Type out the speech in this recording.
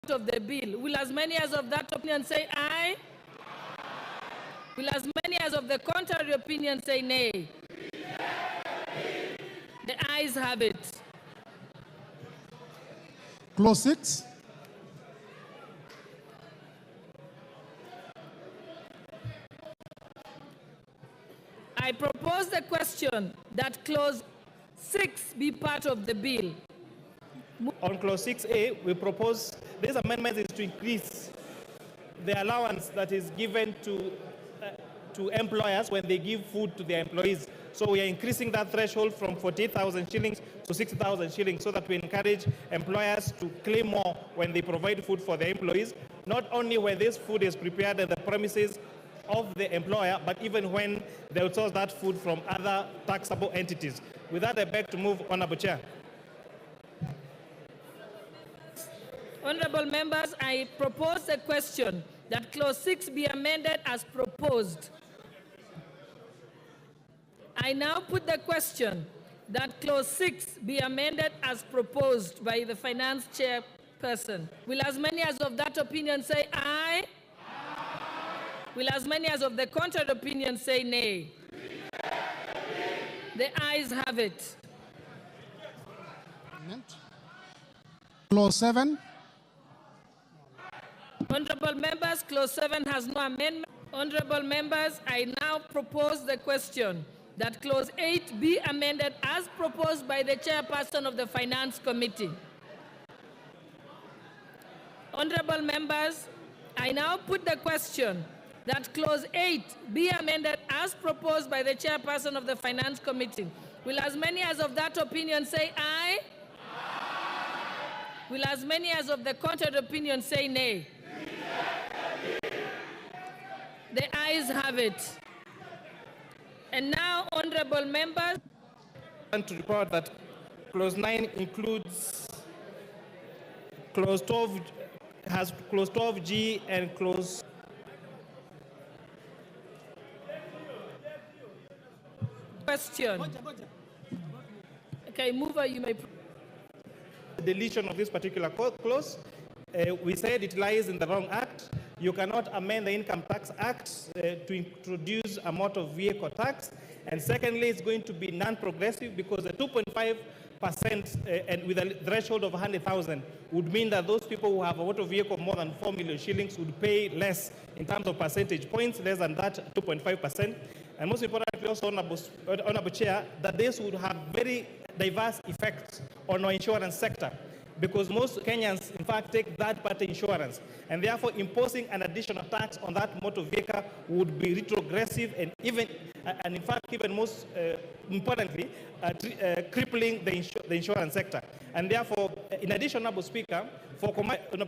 of the bill. Will as many as of that opinion say aye? Will as many as of the contrary opinion say nay? The ayes have it. Clause 6. I propose the question that clause 6 be part of the bill. On clause 6A, we propose this amendment is to increase the allowance that is given to employers when they give food to their employees. So we are increasing that threshold from 48,000 shillings to 60,000 shillings so that we encourage employers to claim more when they provide food for their employees, not only when this food is prepared at the premises of the employer, but even when they will source that food from other taxable entities. With that, I beg to move, Honorable Chair. Honorable members, I propose a question that clause 6 be amended as proposed. I now put the question that clause 6 be amended as proposed by the finance chairperson. Will as many as of that opinion say aye? Will as many as of the contrary opinion say nay? The ayes have it. Clause 7. Honorable members, clause 7 has no amendment. Honorable members, I now propose the question that clause 8 be amended as proposed by the chairperson of the Finance Committee. Honorable members, I now put the question that clause 8 be amended as proposed by the chairperson of the Finance Committee. Will as many as of that opinion say aye? Will as many as of the contrary opinion say nay? The ayes have it. And now, honorable members, I want to report that clause 9 includes clause 12, has clause 12G and clause question. Okay, mover, you may. Deletion of this particular clause. We said it lies in the wrong act. You cannot amend the Income Tax Act to introduce a motor vehicle tax. And secondly, it's going to be non-progressive because the 2.5% and with a threshold of 100,000 would mean that those people who have a motor vehicle of more than 4 million shillings would pay less in terms of percentage points, less than that 2.5%. And most importantly, also, Honorable Chair, that this would have very diverse effects on our insurance sector, because most Kenyans, in fact, take third-party insurance, and therefore imposing an additional tax on that motor vehicle would be retrogressive and even, and in fact, even most importantly, crippling the insurance sector. And therefore, in addition, Honorable Speaker, for